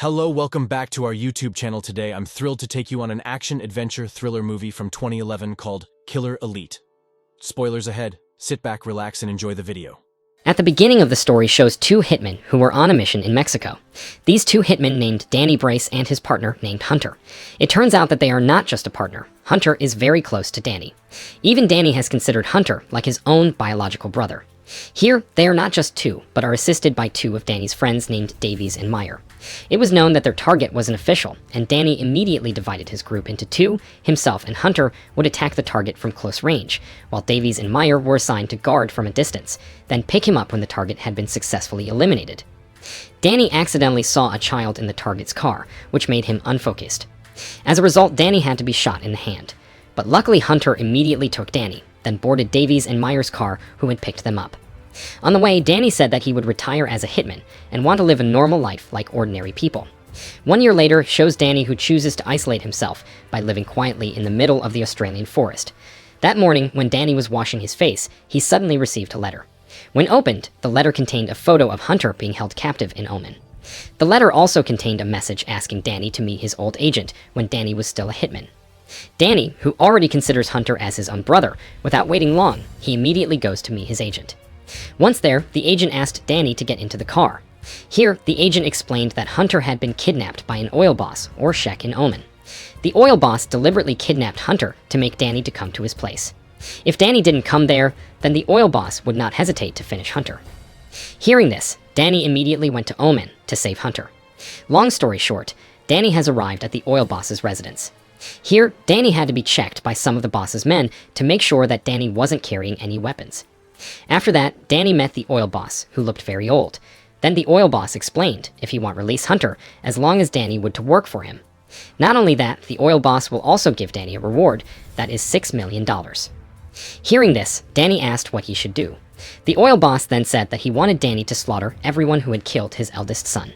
Hello, welcome back to our YouTube channel today. I'm thrilled to take you on an action-adventure thriller movie from 2011 called Killer Elite. Spoilers ahead. Sit back, relax, and enjoy the video. At the beginning of the story shows two hitmen who were on a mission in Mexico. These two hitmen named Danny Brace and his partner named Hunter. It turns out that they are not just a partner. Hunter is very close to Danny. Even Danny has considered Hunter like his own biological brother. Here, they are not just two, but are assisted by two of Danny's friends named Davies and Meyer. It was known that their target was an official, and Danny immediately divided his group into two. Himself and Hunter would attack the target from close range, while Davies and Meyer were assigned to guard from a distance, then pick him up when the target had been successfully eliminated. Danny accidentally saw a child in the target's car, which made him unfocused. As a result, Danny had to be shot in the hand. But luckily Hunter immediately took Danny, then boarded Davies and Meyer's car, who had picked them up. On the way, Danny said that he would retire as a hitman and want to live a normal life like ordinary people. 1 year later shows Danny who chooses to isolate himself by living quietly in the middle of the Australian forest. That morning, when Danny was washing his face, he suddenly received a letter. When opened, the letter contained a photo of Hunter being held captive in Oman. The letter also contained a message asking Danny to meet his old agent when Danny was still a hitman. Danny, who already considers Hunter as his own brother, without waiting long, he immediately goes to meet his agent. Once there, the agent asked Danny to get into the car. Here, the agent explained that Hunter had been kidnapped by an oil boss, or sheikh in Oman. The oil boss deliberately kidnapped Hunter to make Danny to come to his place. If Danny didn't come there, then the oil boss would not hesitate to finish Hunter. Hearing this, Danny immediately went to Oman to save Hunter. Long story short, Danny has arrived at the oil boss's residence. Here, Danny had to be checked by some of the boss's men to make sure that Danny wasn't carrying any weapons. After that, Danny met the oil boss, who looked very old. Then the oil boss explained if he want release Hunter, as long as Danny would to work for him. Not only that, the oil boss will also give Danny a reward, that is $6 million. Hearing this, Danny asked what he should do. The oil boss then said that he wanted Danny to slaughter everyone who had killed his eldest son.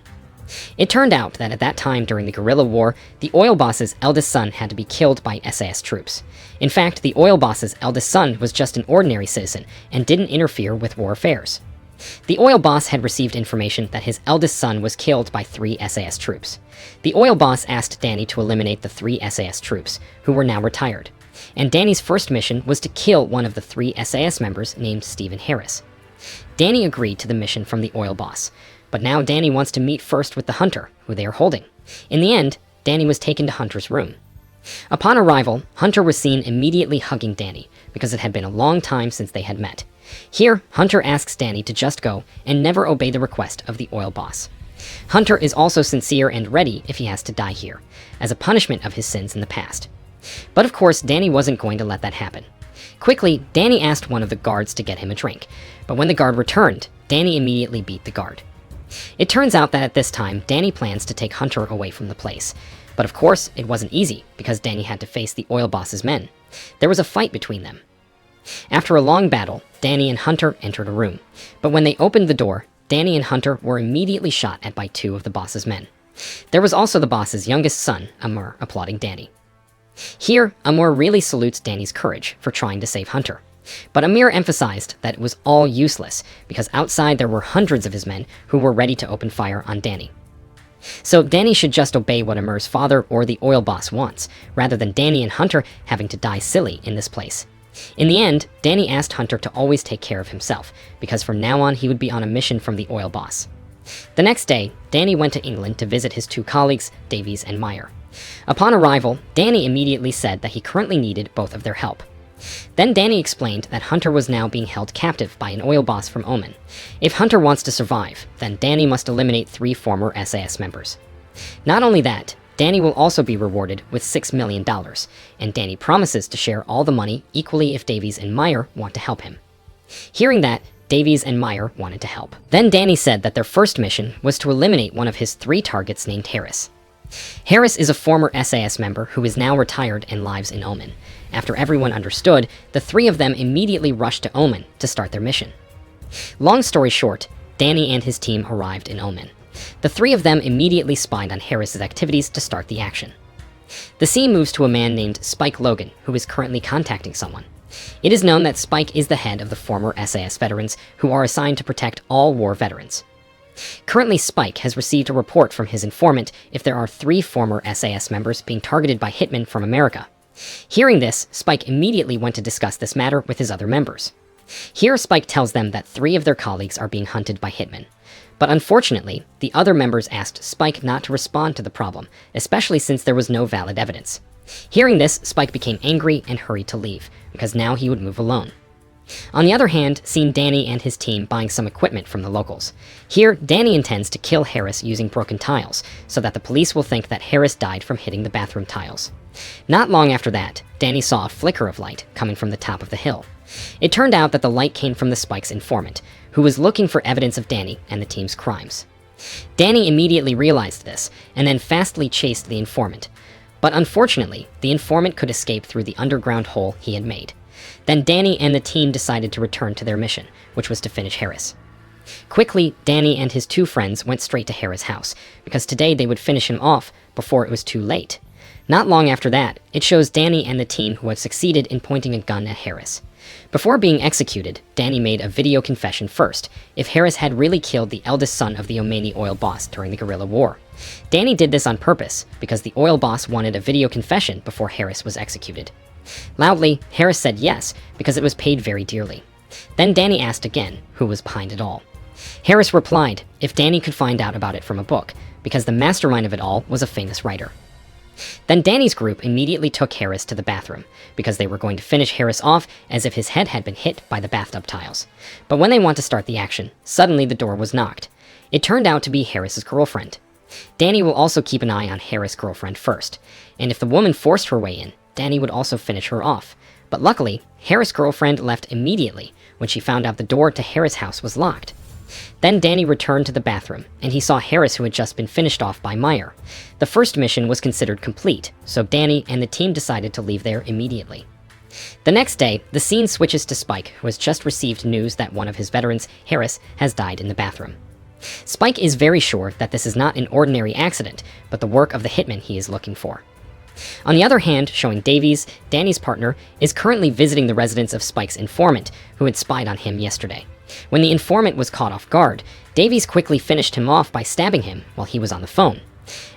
It turned out that at that time during the guerrilla war, the oil boss's eldest son had to be killed by SAS troops. In fact, the oil boss's eldest son was just an ordinary citizen and didn't interfere with war affairs. The oil boss had received information that his eldest son was killed by 3 SAS troops. The oil boss asked Danny to eliminate the 3 SAS troops, who were now retired. And Danny's first mission was to kill one of the 3 SAS members named Stephen Harris. Danny agreed to the mission from the oil boss. But now Danny wants to meet first with the Hunter, who they are holding. In the end, Danny was taken to Hunter's room. Upon arrival, Hunter was seen immediately hugging Danny, because it had been a long time since they had met. Here, Hunter asks Danny to just go and never obey the request of the oil boss. Hunter is also sincere and ready if he has to die here, as a punishment of his sins in the past. But of course, Danny wasn't going to let that happen. Quickly, Danny asked one of the guards to get him a drink, but when the guard returned, Danny immediately beat the guard. It turns out that at this time, Danny plans to take Hunter away from the place. But of course, it wasn't easy, because Danny had to face the oil boss's men. There was a fight between them. After a long battle, Danny and Hunter entered a room. But when they opened the door, Danny and Hunter were immediately shot at by 2 of the boss's men. There was also the boss's youngest son, Amr, applauding Danny. Here, Amr really salutes Danny's courage for trying to save Hunter. But Amir emphasized that it was all useless, because outside there were hundreds of his men who were ready to open fire on Danny. So Danny should just obey what Amir's father or the oil boss wants, rather than Danny and Hunter having to die silly in this place. In the end, Danny asked Hunter to always take care of himself, because from now on he would be on a mission from the oil boss. The next day, Danny went to England to visit his 2 colleagues, Davies and Meyer. Upon arrival, Danny immediately said that he currently needed both of their help. Then Danny explained that Hunter was now being held captive by an oil boss from Oman. If Hunter wants to survive, then Danny must eliminate 3 former SAS members. Not only that, Danny will also be rewarded with $6 million, and Danny promises to share all the money equally if Davies and Meyer want to help him. Hearing that, Davies and Meyer wanted to help. Then Danny said that their first mission was to eliminate one of his 3 targets named Harris. Harris is a former SAS member who is now retired and lives in Oman. After everyone understood, the 3 of them immediately rushed to Oman to start their mission. Long story short, Danny and his team arrived in Oman. The 3 of them immediately spied on Harris's activities to start the action. The scene moves to a man named Spike Logan, who is currently contacting someone. It is known that Spike is the head of the former SAS veterans who are assigned to protect all war veterans. Currently, Spike has received a report from his informant if there are 3 former SAS members being targeted by hitmen from America. Hearing this, Spike immediately went to discuss this matter with his other members. Here, Spike tells them that 3 of their colleagues are being hunted by hitmen. But unfortunately, the other members asked Spike not to respond to the problem, especially since there was no valid evidence. Hearing this, Spike became angry and hurried to leave, because now he would move alone. On the other hand, seeing Danny and his team buying some equipment from the locals. Here, Danny intends to kill Harris using broken tiles, so that the police will think that Harris died from hitting the bathroom tiles. Not long after that, Danny saw a flicker of light coming from the top of the hill. It turned out that the light came from the Spike's informant, who was looking for evidence of Danny and the team's crimes. Danny immediately realized this, and then fastly chased the informant. But unfortunately, the informant could escape through the underground hole he had made. Then Danny and the team decided to return to their mission, which was to finish Harris. Quickly, Danny and his 2 friends went straight to Harris' house, because today they would finish him off before it was too late. Not long after that, it shows Danny and the team who have succeeded in pointing a gun at Harris. Before being executed, Danny made a video confession first, if Harris had really killed the eldest son of the Omani oil boss during the guerrilla war. Danny did this on purpose, because the oil boss wanted a video confession before Harris was executed. Loudly, Harris said yes, because it was paid very dearly. Then Danny asked again who was behind it all. Harris replied if Danny could find out about it from a book, because the mastermind of it all was a famous writer. Then Danny's group immediately took Harris to the bathroom, because they were going to finish Harris off as if his head had been hit by the bathtub tiles. But when they want to start the action, suddenly the door was knocked. It turned out to be Harris's girlfriend. Danny will also keep an eye on Harris' girlfriend first, and if the woman forced her way in, Danny would also finish her off. But luckily, Harris' girlfriend left immediately when she found out the door to Harris' house was locked. Then Danny returned to the bathroom, and he saw Harris, who had just been finished off by Meyer. The first mission was considered complete, so Danny and the team decided to leave there immediately. The next day, the scene switches to Spike, who has just received news that one of his veterans, Harris, has died in the bathroom. Spike is very sure that this is not an ordinary accident, but the work of the hitman he is looking for. On the other hand, showing Davies, Danny's partner, is currently visiting the residence of Spike's informant, who had spied on him yesterday. When the informant was caught off guard, Davies quickly finished him off by stabbing him while he was on the phone.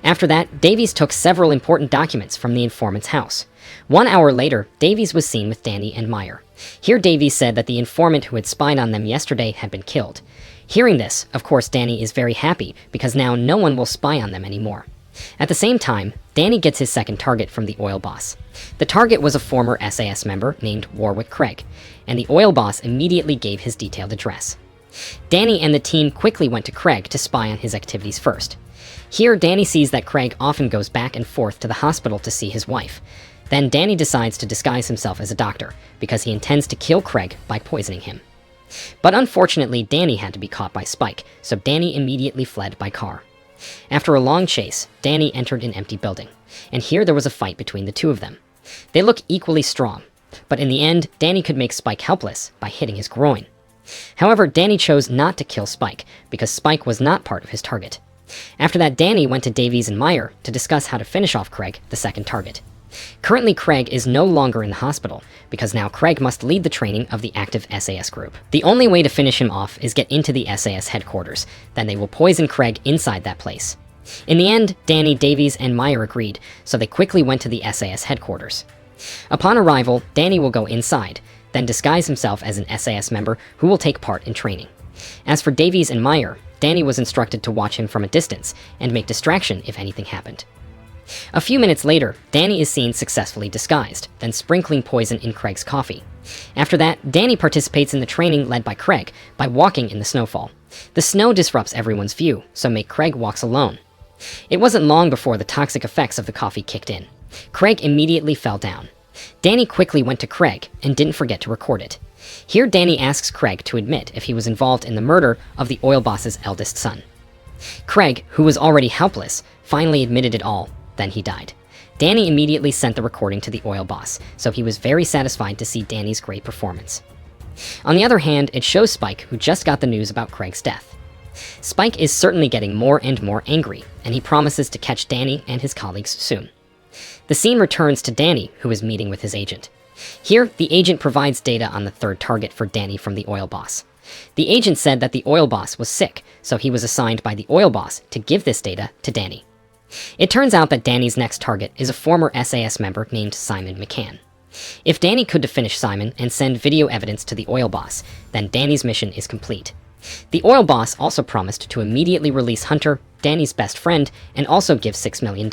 After that, Davies took several important documents from the informant's house. 1 hour later, Davies was seen with Danny and Meyer. Here Davies said that the informant who had spied on them yesterday had been killed. Hearing this, of course Danny is very happy, because now no one will spy on them anymore. At the same time, Danny gets his second target from the oil boss. The target was a former SAS member named Warwick Craig, and the oil boss immediately gave his detailed address. Danny and the team quickly went to Craig to spy on his activities first. Here, Danny sees that Craig often goes back and forth to the hospital to see his wife. Then Danny decides to disguise himself as a doctor, because he intends to kill Craig by poisoning him. But unfortunately, Danny had to be caught by Spike, so Danny immediately fled by car. After a long chase, Danny entered an empty building, and here there was a fight between the 2 of them. They look equally strong, but in the end, Danny could make Spike helpless by hitting his groin. However, Danny chose not to kill Spike, because Spike was not part of his target. After that, Danny went to Davies and Meyer to discuss how to finish off Craig, the second target. Currently, Craig is no longer in the hospital, because now Craig must lead the training of the active SAS group. The only way to finish him off is get into the SAS headquarters, then they will poison Craig inside that place. In the end, Danny, Davies, and Meyer agreed, so they quickly went to the SAS headquarters. Upon arrival, Danny will go inside, then disguise himself as an SAS member who will take part in training. As for Davies and Meyer, Danny was instructed to watch him from a distance and make distraction if anything happened. A few minutes later, Danny is seen successfully disguised, then sprinkling poison in Craig's coffee. After that, Danny participates in the training led by Craig by walking in the snowfall. The snow disrupts everyone's view, so Craig walks alone. It wasn't long before the toxic effects of the coffee kicked in. Craig immediately fell down. Danny quickly went to Craig and didn't forget to record it. Here Danny asks Craig to admit if he was involved in the murder of the oil boss's eldest son. Craig, who was already helpless, finally admitted it all. Then he died. Danny immediately sent the recording to the oil boss, so he was very satisfied to see Danny's great performance. On the other hand, it shows Spike, who just got the news about Craig's death. Spike is certainly getting more and more angry, and he promises to catch Danny and his colleagues soon. The scene returns to Danny, who is meeting with his agent. Here, the agent provides data on the third target for Danny from the oil boss. The agent said that the oil boss was sick, so he was assigned by the oil boss to give this data to Danny. It turns out that Danny's next target is a former SAS member named Simon McCann. If Danny could finish Simon and send video evidence to the oil boss, then Danny's mission is complete. The oil boss also promised to immediately release Hunter, Danny's best friend, and also give $6 million.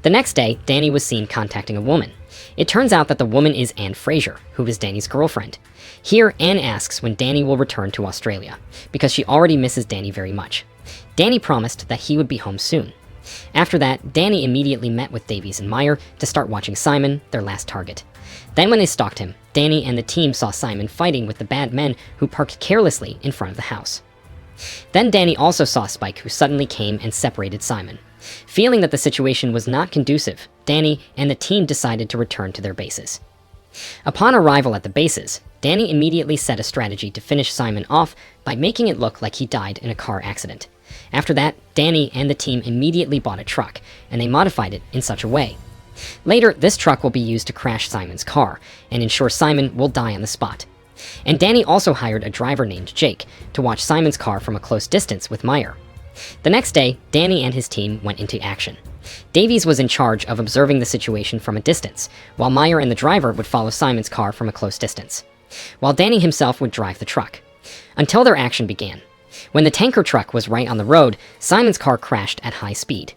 The next day, Danny was seen contacting a woman. It turns out that the woman is Anne Fraser, who is Danny's girlfriend. Here, Anne asks when Danny will return to Australia, because she already misses Danny very much. Danny promised that he would be home soon. After that, Danny immediately met with Davies and Meyer to start watching Simon, their last target. Then when they stalked him, Danny and the team saw Simon fighting with the bad men who parked carelessly in front of the house. Then Danny also saw Spike, who suddenly came and separated Simon. Feeling that the situation was not conducive, Danny and the team decided to return to their bases. Upon arrival at the bases, Danny immediately set a strategy to finish Simon off by making it look like he died in a car accident. After that, Danny and the team immediately bought a truck, and they modified it in such a way. Later, this truck will be used to crash Simon's car, and ensure Simon will die on the spot. And Danny also hired a driver named Jake to watch Simon's car from a close distance with Meyer. The next day, Danny and his team went into action. Davies was in charge of observing the situation from a distance, while Meyer and the driver would follow Simon's car from a close distance, while Danny himself would drive the truck. Until their action began. When the tanker truck was right on the road, Simon's car crashed at high speed.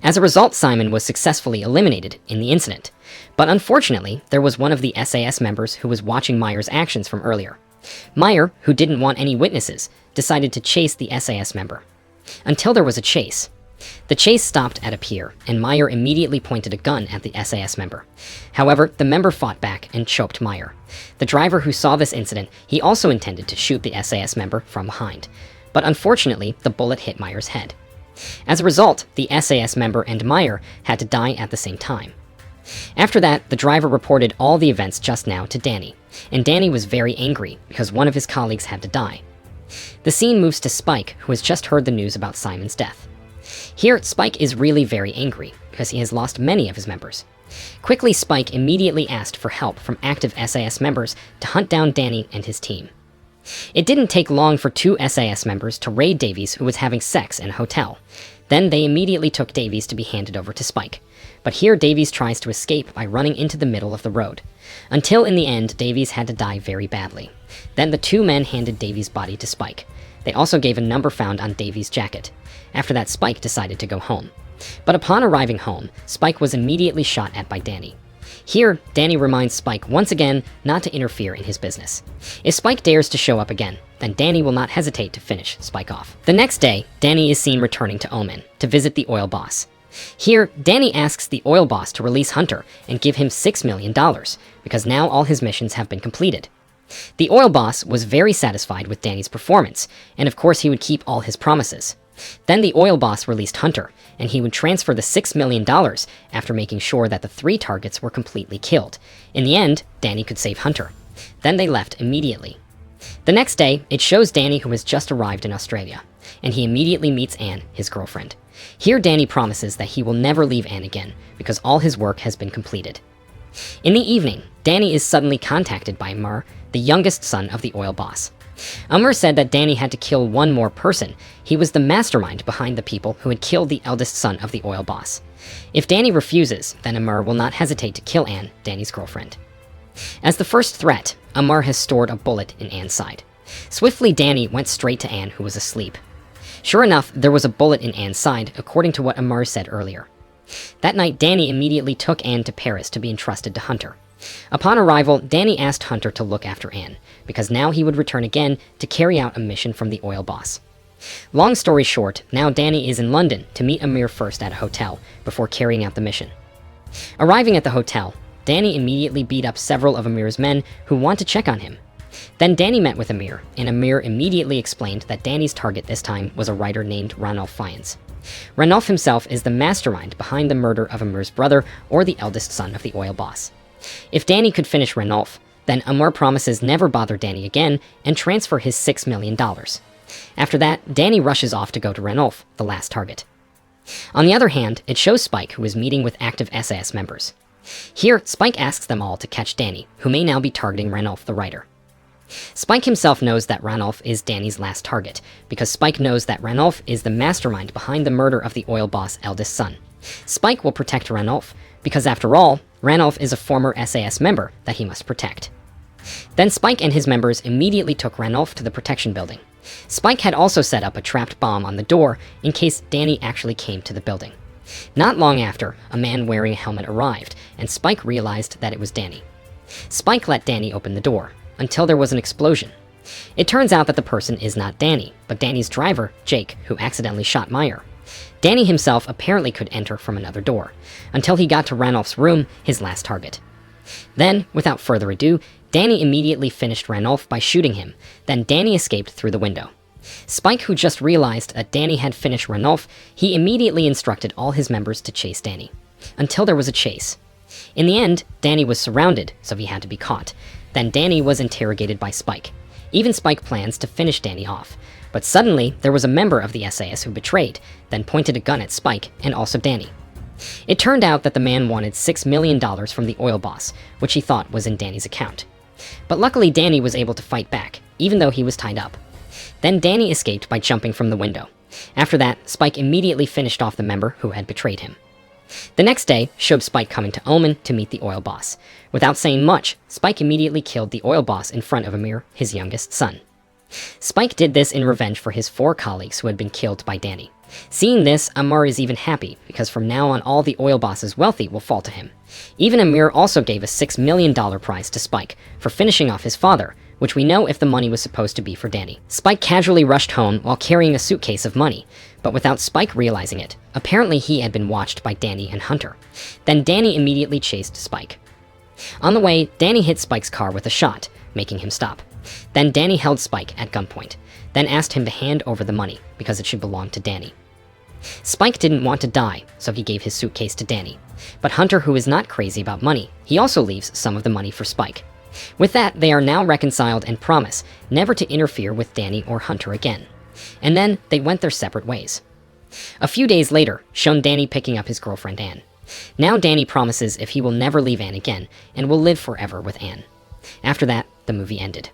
As a result, Simon was successfully eliminated in the incident. But unfortunately, there was one of the SAS members who was watching Meyer's actions from earlier. Meyer, who didn't want any witnesses, decided to chase the SAS member. Until there was a chase. The chase stopped at a pier, and Meyer immediately pointed a gun at the SAS member. However, the member fought back and choked Meyer. The driver who saw this incident, he also intended to shoot the SAS member from behind. But unfortunately, the bullet hit Meyer's head. As a result, the SAS member and Meyer had to die at the same time. After that, the driver reported all the events just now to Danny, and Danny was very angry because one of his colleagues had to die. The scene moves to Spike, who has just heard the news about Simon's death. Here, Spike is really very angry because he has lost many of his members. Quickly, Spike immediately asked for help from active SAS members to hunt down Danny and his team. It didn't take long for two SAS members to raid Davies, who was having sex in a hotel. Then they immediately took Davies to be handed over to Spike. But here Davies tries to escape by running into the middle of the road. Until in the end, Davies had to die very badly. Then the two men handed Davies' body to Spike. They also gave a number found on Davies' jacket. After that, Spike decided to go home. But upon arriving home, Spike was immediately shot at by Danny. Here, Danny reminds Spike once again not to interfere in his business. If Spike dares to show up again, then Danny will not hesitate to finish Spike off. The next day, Danny is seen returning to Oman to visit the oil boss. Here, Danny asks the oil boss to release Hunter and give him $6 million, because now all his missions have been completed. The oil boss was very satisfied with Danny's performance, and of course he would keep all his promises. Then the oil boss released Hunter, and he would transfer the $6 million after making sure that the 3 targets were completely killed. In the end, Danny could save Hunter. Then they left immediately. The next day, it shows Danny, who has just arrived in Australia, and he immediately meets Anne, his girlfriend. Here Danny promises that he will never leave Anne again, because all his work has been completed. In the evening, Danny is suddenly contacted by Amr, the youngest son of the oil boss. Amr said that Danny had to kill one more person. He was the mastermind behind the people who had killed the eldest son of the oil boss. If Danny refuses, then Amr will not hesitate to kill Anne, Danny's girlfriend. As the first threat, Amr has stored a bullet in Anne's side. Swiftly, Danny went straight to Anne, who was asleep. Sure enough, there was a bullet in Anne's side, according to what Amr said earlier. That night, Danny immediately took Anne to Paris to be entrusted to Hunter. Upon arrival, Danny asked Hunter to look after Anne, because now he would return again to carry out a mission from the oil boss. Long story short, now Danny is in London to meet Amir first at a hotel before carrying out the mission. Arriving at the hotel, Danny immediately beat up several of Amir's men who want to check on him. Then Danny met with Amir, and Amir immediately explained that Danny's target this time was a writer named Ranulph Fiennes. Ranulph himself is the mastermind behind the murder of Amir's brother, or the eldest son of the oil boss. If Danny could finish Ranulph, then Amr promises never bother Danny again and transfer his $6 million. After that, Danny rushes off to go to Ranulph, the last target. On the other hand, it shows Spike, who is meeting with active SAS members. Here, Spike asks them all to catch Danny, who may now be targeting Ranulph the writer. Spike himself knows that Ranulph is Danny's last target, because Spike knows that Ranulph is the mastermind behind the murder of the oil boss' eldest son. Spike will protect Ranulph, because after all, Ranulph is a former SAS member that he must protect. Then Spike and his members immediately took Ranulph to the protection building. Spike had also set up a trapped bomb on the door in case Danny actually came to the building. Not long after, a man wearing a helmet arrived, and Spike realized that it was Danny. Spike let Danny open the door, until there was an explosion. It turns out that the person is not Danny, but Danny's driver, Jake, who accidentally shot Meyer. Danny himself apparently could enter from another door, until he got to Ranulph's room, his last target. Then, without further ado, Danny immediately finished Ranulph by shooting him, then Danny escaped through the window. Spike, who just realized that Danny had finished Ranulph, he immediately instructed all his members to chase Danny, until there was a chase. In the end, Danny was surrounded, so he had to be caught. Then Danny was interrogated by Spike. Even Spike plans to finish Danny off. But suddenly, there was a member of the SAS who betrayed, then pointed a gun at Spike and also Danny. It turned out that the man wanted $6 million from the oil boss, which he thought was in Danny's account. But luckily Danny was able to fight back, even though he was tied up. Then Danny escaped by jumping from the window. After that, Spike immediately finished off the member who had betrayed him. The next day showed Spike coming to Omen to meet the oil boss. Without saying much, Spike immediately killed the oil boss in front of Amir, his youngest son. Spike did this in revenge for his 4 colleagues who had been killed by Danny. Seeing this, Amir is even happy, because from now on all the oil boss's wealthy will fall to him. Even Amir also gave a $6 million prize to Spike for finishing off his father, which we know if the money was supposed to be for Danny. Spike casually rushed home while carrying a suitcase of money, but without Spike realizing it. Apparently he had been watched by Danny and Hunter. Then Danny immediately chased Spike. On the way, Danny hit Spike's car with a shot, making him stop. Then Danny held Spike at gunpoint, then asked him to hand over the money because it should belong to Danny. Spike didn't want to die, so he gave his suitcase to Danny. But Hunter, who is not crazy about money, he also leaves some of the money for Spike. With that, they are now reconciled and promise never to interfere with Danny or Hunter again. And then they went their separate ways. A few days later, shown Danny picking up his girlfriend Anne. Now Danny promises if he will never leave Anne again and will live forever with Anne. After that, the movie ended.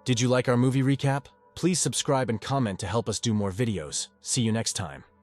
Did you like our movie recap? Please subscribe and comment to help us do more videos. See you next time.